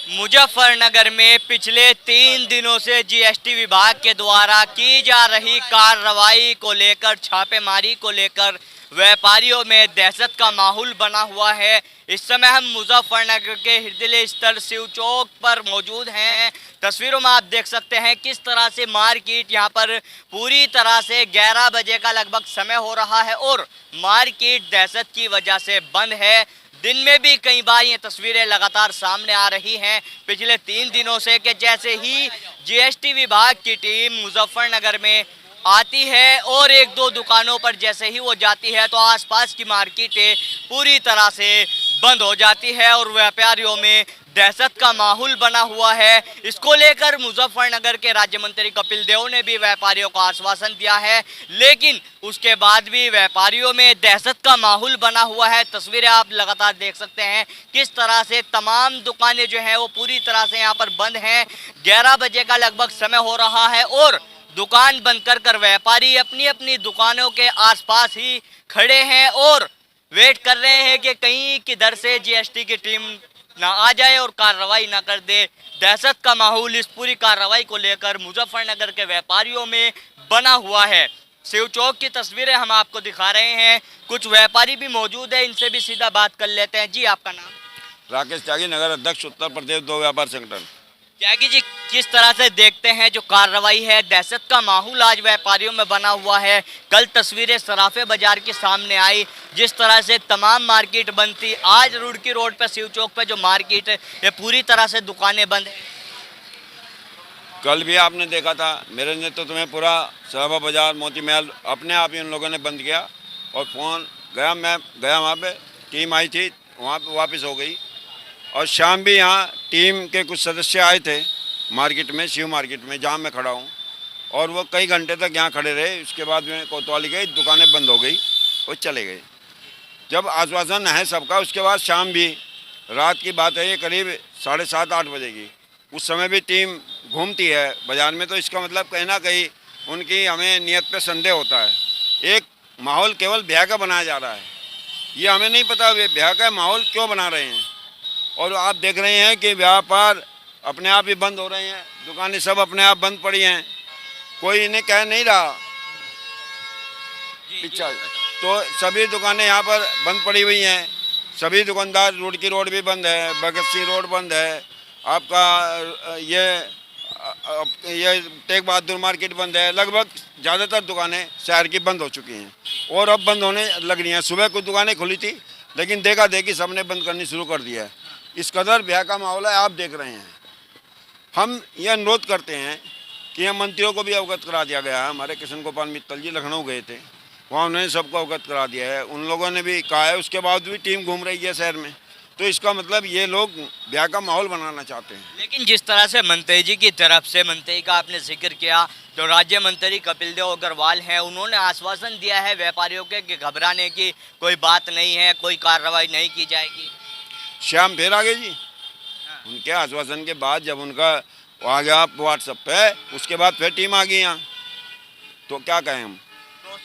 मुजफ्फरनगर में पिछले 3 दिनों से जीएसटी विभाग के द्वारा की जा रही कार्रवाई को लेकर, छापेमारी को लेकर व्यापारियों में दहशत का माहौल बना हुआ है। इस समय हम मुजफ्फरनगर के हृदय स्थल शिव चौक पर मौजूद हैं। तस्वीरों में आप देख सकते हैं किस तरह से मार्केट यहाँ पर पूरी तरह से 11 बजे का लगभग समय हो रहा है और मार्केट दहशत की वजह से बंद है। दिन में भी कई बार ये तस्वीरें लगातार सामने आ रही हैं पिछले 3 दिनों से कि जैसे ही जीएसटी विभाग की टीम मुजफ्फरनगर में आती है और एक दो दुकानों पर जैसे ही वो जाती है तो आसपास की मार्केटें पूरी तरह से बंद हो जाती है और व्यापारियों में दहशत का माहौल बना हुआ है। इसको लेकर मुजफ्फरनगर के राज्य मंत्री कपिल देव ने भी व्यापारियों को आश्वासन दिया है, लेकिन उसके बाद भी व्यापारियों में दहशत का माहौल बना हुआ है। तस्वीरें आप लगातार देख सकते हैं किस तरह से तमाम दुकानें जो हैं वो पूरी तरह से यहाँ पर बंद हैं। 11 बजे का लगभग समय हो रहा है और दुकान बंद कर व्यापारी अपनी अपनी दुकानों के आसपास ही खड़े हैं और वेट कर रहे हैं कि कहीं किधर से जीएसटी की टीम ना आ जाए और कार्रवाई ना कर दे। दहशत का माहौल इस पूरी कार्रवाई को लेकर मुजफ्फरनगर के व्यापारियों में बना हुआ है। शिव चौक की तस्वीरें हम आपको दिखा रहे हैं, कुछ व्यापारी भी मौजूद है, इनसे भी सीधा बात कर लेते हैं। जी, आपका नाम? राकेश त्यागी, नगर अध्यक्ष, उत्तर प्रदेश दो व्यापार संगठन। त्यागी जी, किस तरह से देखते हैं जो कार्रवाई है, दहशत का माहौल आज व्यापारियों में बना हुआ है। कल तस्वीरें सराफे बाजार के सामने आई, जिस तरह से तमाम मार्केट बंद थी। आज रुड़की रोड पे शिव चौक पे जो मार्केट है ये पूरी तरह से दुकानें बंद है। कल भी आपने देखा था, मेरे नेतृत्व में पूरा सराफा बाजार, मोती महल अपने आप ही उन लोगों ने बंद किया और फोन गया, मैं गया वहाँ पे, टीम आई थी, वहाँ पे वापस हो गई। और शाम भी यहाँ टीम के कुछ सदस्य आए थे मार्केट में, शिव मार्केट में जहाँ मैं खड़ा हूँ, और वो कई घंटे तक यहाँ खड़े रहे। उसके बाद में कोतवाली गई, दुकानें बंद हो गई, वो चले गए। जब आश्वासन है सबका, उसके बाद शाम भी, रात की बात है ये, करीब 7:30-8 बजे की, उस समय भी टीम घूमती है बाज़ार में। तो इसका मतलब कहीं ना कहीं उनकी हमें नियत पे संदेह होता है। एक माहौल केवल ब्याह का बनाया जा रहा है, ये हमें नहीं पता वे ब्याह का माहौल क्यों बना रहे हैं। और आप देख रहे हैं कि व्यापार अपने आप ही बंद हो रहे हैं, दुकानें सब अपने आप बंद पड़ी हैं, कोई इन्हें कह नहीं रहा पीछा। तो सभी दुकानें यहाँ पर बंद पड़ी हुई हैं, सभी दुकानदार, रुड़की रोड भी बंद है, भगत सिंह रोड बंद है, आपका ये तेग बहादुर मार्केट बंद है। लगभग ज़्यादातर दुकानें शहर की बंद हो चुकी हैं और अब बंद होने लग रही हैं। सुबह कुछ दुकानें खुली थी, लेकिन देखा देखी सबने बंद करनी शुरू कर दिया है। इस कदर ब्याह का माहौल है, आप देख रहे हैं। हम ये अनुरोध करते हैं कि यहाँ मंत्रियों को भी अवगत करा दिया गया है। हमारे किशन गोपाल मित्तल जी लखनऊ गए थे, वहाँ उन्होंने सबको अवगत करा दिया है। उन लोगों ने भी कहा है, उसके बाद भी टीम घूम रही है शहर में। तो इसका मतलब ये लोग ब्याह का माहौल बनाना चाहते हैं। लेकिन जिस तरह से मंत्री जी की तरफ से, मंत्री का आपने जिक्र किया, जो राज्य मंत्री कपिल देव अग्रवाल हैं, उन्होंने आश्वासन दिया है व्यापारियों के कि घबराने की कोई बात नहीं है, कोई कार्रवाई नहीं की जाएगी। शाम फिर आ गए जी, उनके आश्वासन के बाद जब उनका आ गया व्हाट्सएप पे, उसके बाद फिर टीम आ गई यहाँ, तो क्या कहें हम।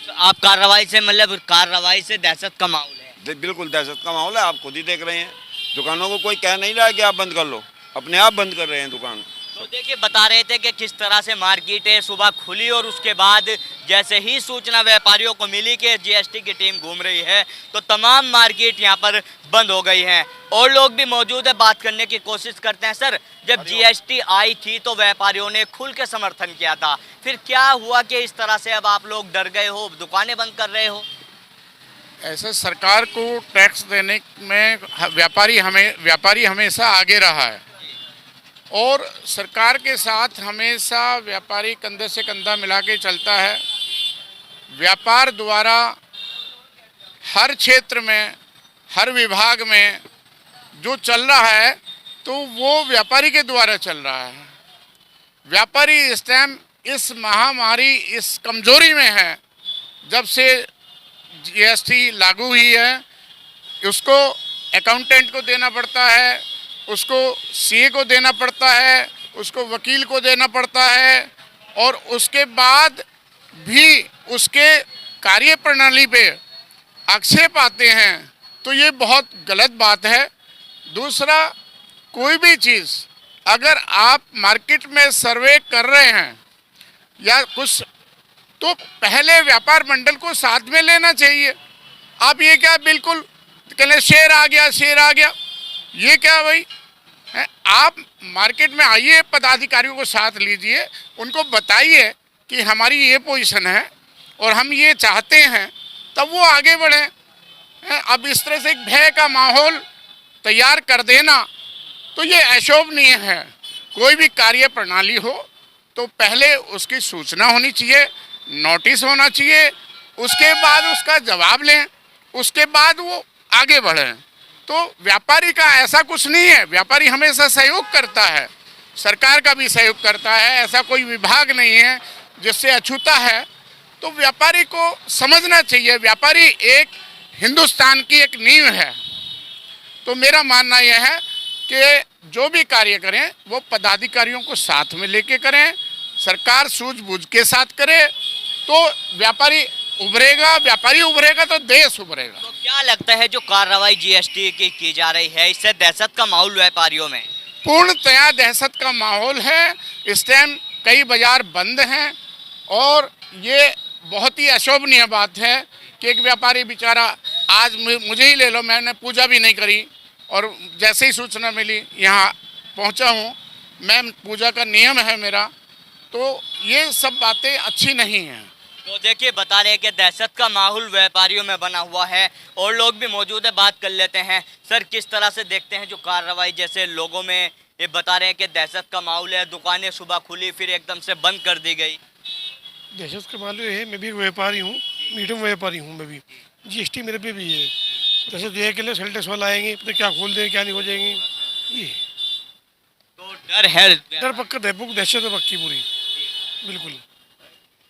तो आप कार्रवाई से, मतलब कार्रवाई से दहशत का माहौल है? बिल्कुल दहशत का माहौल है, आप खुद ही देख रहे हैं। दुकानों को कोई कह नहीं रहा है कि आप बंद कर लो, अपने आप बंद कर रहे हैं दुकान। तो देखिए, बता रहे थे कि किस तरह से मार्केटें सुबह खुली और उसके बाद जैसे ही सूचना व्यापारियों को मिली कि जीएसटी की टीम घूम रही है तो तमाम मार्केट यहाँ पर बंद हो गई हैं। और लोग भी मौजूद है, बात करने की कोशिश करते हैं। सर, जब जीएसटी आई थी तो व्यापारियों ने खुल के समर्थन किया था, फिर क्या हुआ कि इस तरह से अब आप लोग डर गए हो, दुकानें बंद कर रहे हो? ऐसे सरकार को टैक्स देने में व्यापारी हमेशा आगे रहा है और सरकार के साथ हमेशा व्यापारी कंधे से कंधा मिला के चलता है। व्यापार द्वारा हर क्षेत्र में, हर विभाग में जो चल रहा है तो वो व्यापारी के द्वारा चल रहा है। व्यापारी इस टाइम इस महामारी, इस कमजोरी में है। जब से जीएसटी लागू हुई है, उसको अकाउंटेंट को देना पड़ता है, उसको सीए को देना पड़ता है, उसको वकील को देना पड़ता है, और उसके बाद भी उसके कार्य प्रणाली पे आक्षेप आते हैं, तो ये बहुत गलत बात है। दूसरा, कोई भी चीज़ अगर आप मार्केट में सर्वे कर रहे हैं या कुछ, तो पहले व्यापार मंडल को साथ में लेना चाहिए। आप ये क्या बिल्कुल कहले शेर आ गया, शेर आ गया, ये क्या भाई है? आप मार्केट में आइए, पदाधिकारियों को साथ लीजिए, उनको बताइए कि हमारी ये पोजीशन है और हम ये चाहते हैं, तब वो आगे बढ़ें। अब इस तरह से एक भय का माहौल तैयार कर देना तो ये अशोभनीय है। कोई भी कार्य प्रणाली हो तो पहले उसकी सूचना होनी चाहिए, नोटिस होना चाहिए, उसके बाद उसका जवाब लें, उसके बाद वो आगे बढ़ें। तो व्यापारी का ऐसा कुछ नहीं है, व्यापारी हमेशा सहयोग करता है, सरकार का भी सहयोग करता है, ऐसा कोई विभाग नहीं है जिससे अछूता है। तो व्यापारी को समझना चाहिए, व्यापारी एक हिंदुस्तान की एक नींव है। तो मेरा मानना यह है कि जो भी कार्य करें वो पदाधिकारियों को साथ में लेके करें, सरकार सूझबूझ के साथ करे, तो व्यापारी उभरेगा, व्यापारी उभरेगा तो देश उभरेगा। तो क्या लगता है जो कार्रवाई जीएसटी की जा रही है, इससे दहशत का माहौल व्यापारियों में? पूर्णतया दहशत का माहौल है। इस टाइम कई बाजार बंद हैं और ये बहुत ही अशोभनीय बात है कि एक व्यापारी बेचारा, आज मुझे ही ले लो, मैंने पूजा भी नहीं करी और जैसे ही सूचना मिली यहाँ पहुँचा हूँ, मैं पूजा का नियम है मेरा, तो ये सब बातें अच्छी नहीं हैं। तो देखिए, बता रहे हैं कि दहशत का माहौल व्यापारियों में बना हुआ है और लोग भी मौजूद है, बात कर लेते हैं। सर, किस तरह से देखते हैं जो कार्रवाई, जैसे लोगों में ये बता रहे हैं कि दहशत का माहौल है, दुकानें सुबह खुली फिर एकदम से बंद कर दी गई? दहशत का मालूम है, मैं भी एक व्यापारी हूँ, मीडियम व्यापारी हूँ मैं भी, जीएसटी मेरे पे भी है। दहशत ये के लिए सेल टैक्स वाला आएंगे, पता क्या खोल देंगे क्या नहीं हो जाएंगे, ये तो डर है? डर पक्का दहशत है पक्की पूरी, बिल्कुल।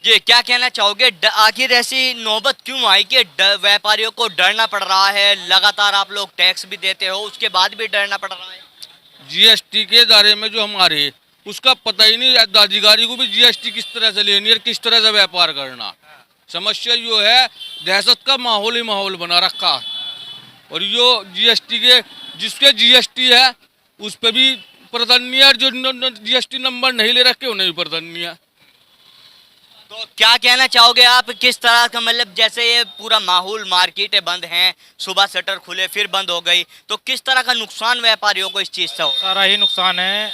जी, क्या कहना चाहोगे, आखिर ऐसी नौबत क्यों आई कि व्यापारियों को डरना पड़ रहा है? लगातार आप लोग टैक्स भी देते हो, उसके बाद भी डरना पड़ रहा है। जीएसटी के दायरे में जो हमारे, उसका पता ही नहीं, अधिकारी को भी जीएसटी किस तरह से लेनी है, किस तरह से व्यापार करना। समस्या जो है, दहशत का माहौल ही माहौल बना रखा। और जो जीएसटी के, जिसके जीएसटी है उस पर भी प्रदन्य है, जो जीएसटी नंबर नहीं ले रखे उन्हें भी प्रदन्य है। तो क्या कहना चाहोगे आप, किस तरह का, मतलब जैसे ये पूरा माहौल, मार्केटें बंद हैं, सुबह शटर खुले फिर बंद हो गई, तो किस तरह का नुकसान व्यापारियों को इस चीज़ से हो? सारा ही नुकसान है।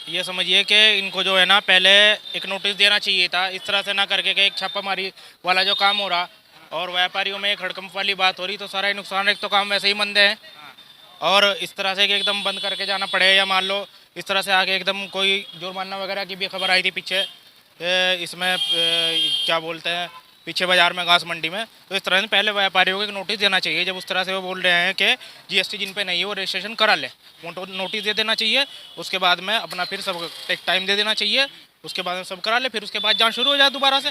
ये समझिए कि इनको जो है ना, पहले एक नोटिस देना चाहिए था, इस तरह से ना करके कि एक छापामारी वाला जो काम हो रहा और व्यापारियों में एक हड़कंप वाली बात हो रही, तो सारा ही नुकसान। एक तो काम वैसे ही मंद है और इस तरह से कि एकदम बंद करके जाना पड़े, या मान लो इस तरह से आगे एकदम कोई जुर्माना वगैरह की भी खबर आई थी पीछे, इसमें क्या बोलते हैं, पीछे बाजार में, घास मंडी में। तो इस तरह से पहले व्यापारियों को एक नोटिस देना चाहिए, जब उस तरह से वो बोल रहे हैं कि जीएसटी जिन पे नहीं है वो रजिस्ट्रेशन करा ले, वो नोटिस दे देना चाहिए। उसके बाद में अपना फिर सब एक टाइम दे देना चाहिए, उसके बाद में सब करा ले, फिर उसके बाद जांच शुरू हो जाए दोबारा से,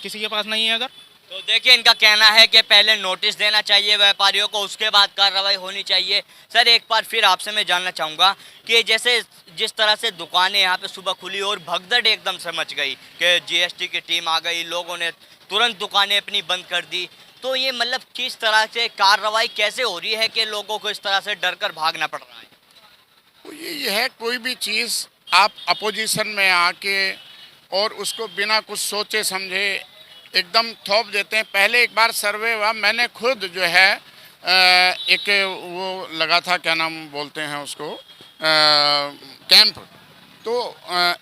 किसी के पास नहीं है अगर। तो देखिए, इनका कहना है कि पहले नोटिस देना चाहिए व्यापारियों को, उसके बाद कार्रवाई होनी चाहिए। सर, एक बार फिर आपसे मैं जानना चाहूँगा कि जैसे जिस तरह से दुकानें यहाँ पे सुबह खुली और भगदड़ एकदम से मच गई कि जीएसटी की टीम आ गई, लोगों ने तुरंत दुकानें अपनी बंद कर दी, तो ये मतलब किस तरह से कार्रवाई कैसे हो रही है कि लोगों को इस तरह से डर कर भागना पड़ रहा है? तो ये है, कोई भी चीज़ आप अपोजिशन में आके और उसको बिना कुछ सोचे समझे एकदम थोप देते हैं। पहले एक बार सर्वे हुआ, मैंने खुद जो है एक वो लगा था, क्या नाम बोलते हैं उसको, कैंप, तो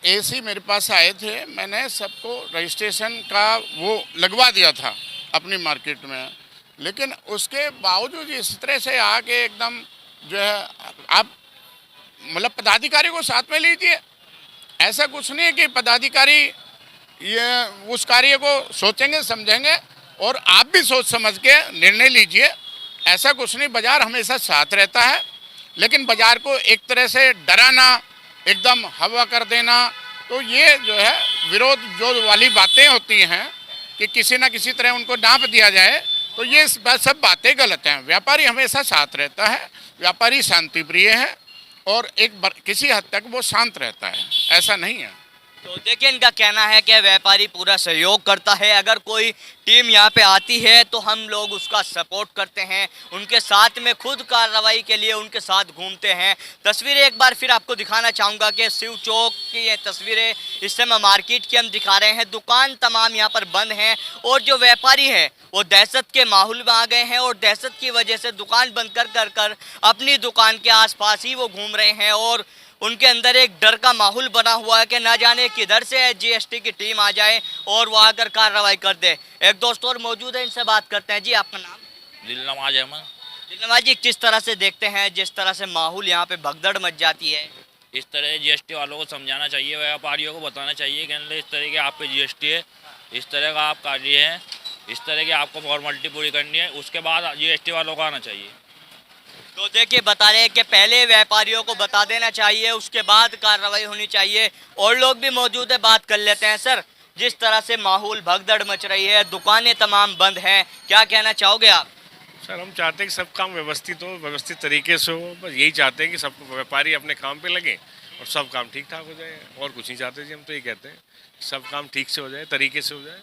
एसी मेरे पास आए थे, मैंने सबको रजिस्ट्रेशन का वो लगवा दिया था अपनी मार्केट में। लेकिन उसके बावजूद इस तरह से आके एकदम जो है, आप मतलब पदाधिकारी को साथ में लीजिए। ऐसा कुछ नहीं है कि पदाधिकारी ये उस कार्य को सोचेंगे समझेंगे और आप भी सोच समझ के निर्णय लीजिए, ऐसा कुछ नहीं। बाजार हमेशा साथ रहता है, लेकिन बाजार को एक तरह से डराना, एकदम हवा कर देना, तो ये जो है विरोध जो वाली बातें होती हैं कि किसी ना किसी तरह उनको डांप दिया जाए, तो ये सब बातें गलत हैं। व्यापारी हमेशा साथ रहता है, व्यापारी शांति प्रिय है और किसी हद तक वो शांत रहता है, ऐसा नहीं है। तो देखिए इनका कहना है कि व्यापारी पूरा सहयोग करता है, अगर कोई टीम यहाँ पे आती है तो हम लोग उसका सपोर्ट करते हैं, उनके साथ में खुद कार्रवाई के लिए उनके साथ घूमते हैं। तस्वीरें एक बार फिर आपको दिखाना चाहूँगा कि शिव चौक की ये तस्वीरें इस समय मार्केट की हम दिखा रहे हैं। दुकान तमाम यहाँ पर बंद हैं और जो व्यापारी है वो दहशत के माहौल में आ गए हैं और दहशत की वजह से दुकान बंद कर अपनी दुकान के आसपास ही वो घूम रहे हैं और उनके अंदर एक डर का माहौल बना हुआ है कि ना जाने किधर से जीएसटी की टीम आ जाए और वो आकर कार्रवाई कर दे। एक दोस्त और मौजूद है, इनसे बात करते हैं। जी आपका नाम? दिलनवाज अहमद। दिलनवाज जी, किस तरह से देखते हैं जिस तरह से माहौल यहाँ पे भगदड़ मच जाती है? इस तरह जीएसटी वालों को समझाना चाहिए, व्यापारियों को बताना चाहिए कि इस तरह के आप पे जीएसटी है, इस तरह का आप कार्य है, इस तरह की आपको फॉर्मेलिटी पूरी करनी है, उसके बाद जीएसटी वालों को आना चाहिए। तो देखिए बता रहे हैं कि पहले व्यापारियों को बता देना चाहिए, उसके बाद कार्रवाई होनी चाहिए। और लोग भी मौजूद है, बात कर लेते हैं। सर, जिस तरह से माहौल भगदड़ मच रही है, दुकानें तमाम बंद हैं, क्या कहना चाहोगे आप? सर, हम चाहते हैं कि सब काम व्यवस्थित हो, व्यवस्थित तरीके से हो। बस यही चाहते हैं कि सब व्यापारी अपने काम पे लगे और सब काम ठीक ठाक हो जाए, और कुछ नहीं चाहते जी। हम तो ये कहते हैं सब काम ठीक से हो जाए, तरीके से हो जाए।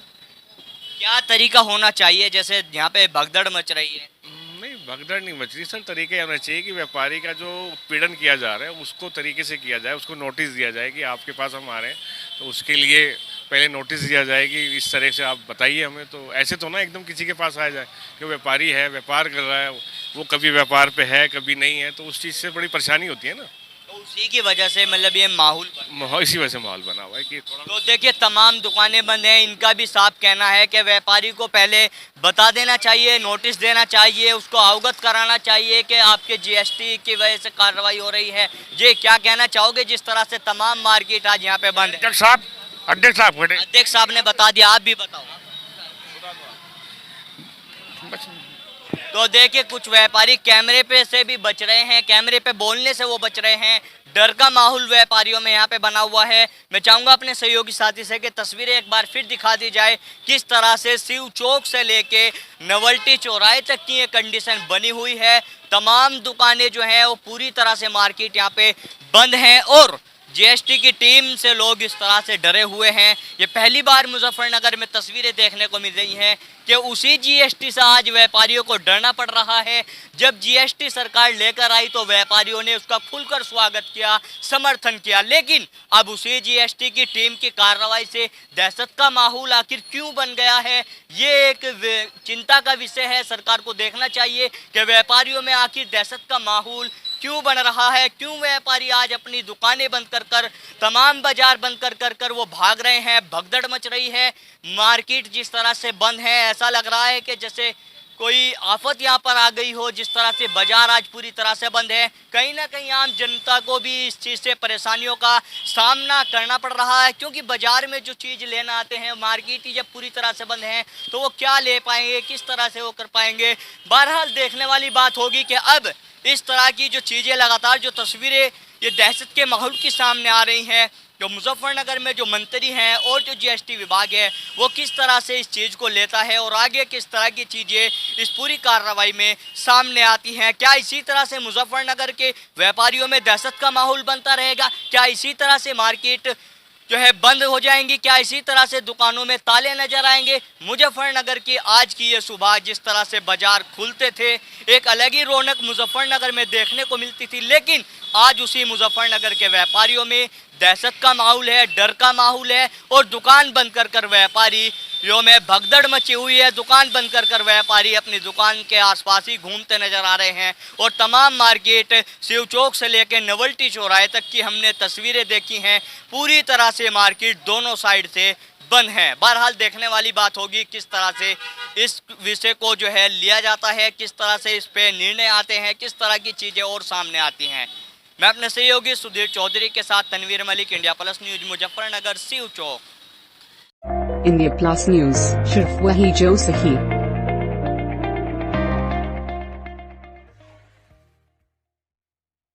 क्या तरीका होना चाहिए? जैसे यहाँ पे भगदड़ मच रही है। नहीं, भगदड़ नहीं मच रही सर। तरीका होना चाहिए कि व्यापारी का जो पीड़न किया जा रहा है उसको तरीके से किया जाए, उसको नोटिस दिया जाए कि आपके पास हम आ रहे हैं, तो उसके लिए पहले नोटिस दिया जाए कि इस तरह से आप बताइए हमें। तो ऐसे तो ना एकदम किसी के पास आ जाए कि व्यापारी है, व्यापार कर रहा है, वो कभी व्यापार पे है कभी नहीं है, तो उस चीज़ से बड़ी परेशानी होती है ना। तो उसी की वजह से मतलब ये माहौल इसी वजह से माहौल बना हुआ है कि थोड़ा। तो देखिए तमाम दुकानें बंद हैं, इनका भी साफ कहना है कि व्यापारी को पहले बता देना चाहिए, नोटिस देना चाहिए, उसको अवगत कराना चाहिए कि आपके जीएसटी की वजह से कार्रवाई हो रही है। जी क्या कहना चाहोगे जिस तरह से तमाम मार्केट आज यहाँ पे बंद है? अध्यक्ष साहब अध्यक्ष साहब ने बता दिया, आप भी बताओ। तो देखिए कुछ व्यापारी कैमरे पे से भी बच रहे हैं, कैमरे पे बोलने से वो बच रहे हैं। डर का माहौल व्यापारियों में यहाँ पे बना हुआ है। मैं चाहूँगा अपने सहयोगी साथी से कि तस्वीरें एक बार फिर दिखा दी जाए, किस तरह से शिव चौक से लेके नवल्टी चौराहे तक की ये कंडीशन बनी हुई है। तमाम दुकानें जो हैं वो पूरी तरह से मार्केट यहाँ पे बंद हैं और जीएसटी की टीम से लोग इस तरह से डरे हुए हैं। ये पहली बार मुजफ्फरनगर में तस्वीरें देखने को मिल रही हैं कि उसी जीएसटी से आज व्यापारियों को डरना पड़ रहा है। जब जीएसटी सरकार लेकर आई तो व्यापारियों ने उसका खुलकर स्वागत किया, समर्थन किया, लेकिन अब उसी जीएसटी की टीम की कार्रवाई से दहशत का माहौल आखिर क्यों बन गया है, ये एक चिंता का विषय है। सरकार को देखना चाहिए कि व्यापारियों में आखिर दहशत का माहौल क्यों बन रहा है, क्यों व्यापारी आज अपनी दुकानें बंद कर तमाम बाजार बंद कर वो भाग रहे हैं। भगदड़ मच रही है, मार्केट जिस तरह से बंद है, ऐसा लग रहा है कि जैसे कोई आफत यहाँ पर आ गई हो। जिस तरह से बाजार आज पूरी तरह से बंद है, कहीं ना कहीं आम जनता को भी इस चीज़ से परेशानियों का सामना करना पड़ रहा है, क्योंकि बाजार में जो चीज़ लेना आते हैं, मार्केट ही जब पूरी तरह से बंद है तो वो क्या ले पाएंगे, किस तरह से वो कर पाएंगे। बहरहाल देखने वाली बात होगी कि अब इस तरह की जो चीज़ें लगातार जो तस्वीरें ये दहशत के माहौल के सामने आ रही हैं, जो मुजफ्फरनगर में जो मंत्री हैं और जो जीएसटी विभाग है वो किस तरह से इस चीज़ को लेता है और आगे किस तरह की चीज़ें इस पूरी कार्रवाई में सामने आती हैं। क्या इसी तरह से मुजफ्फरनगर के व्यापारियों में दहशत का माहौल बनता रहेगा? क्या इसी तरह से मार्केट जो है बंद हो जाएंगी? क्या इसी तरह से दुकानों में ताले नजर आएंगे? मुजफ्फरनगर की आज की ये सुबह जिस तरह से बाजार खुलते थे, एक अलग ही रौनक मुजफ्फरनगर में देखने को मिलती थी, लेकिन आज उसी मुजफ्फरनगर के व्यापारियों में दहशत का माहौल है, डर का माहौल है और दुकान बंद कर व्यापारियों में भगदड़ मची हुई है। दुकान बंद कर व्यापारी अपनी दुकान के आसपास ही घूमते नजर आ रहे हैं और तमाम मार्केट शिव चौक से लेकर नवल्टी चौराहे तक की हमने तस्वीरें देखी हैं, पूरी तरह से मार्केट दोनों साइड से बंद है। बहरहाल देखने वाली बात होगी किस तरह से इस विषय को जो है लिया जाता है, किस तरह से इस पे निर्णय आते हैं, किस तरह की चीज़ें और सामने आती हैं। मैं अपने सहयोगी सुधीर चौधरी के साथ Tanveer Malik, India plus news, Muzaffarnagar, Shiv Chowk. India plus news, सिर्फ वही जो सही।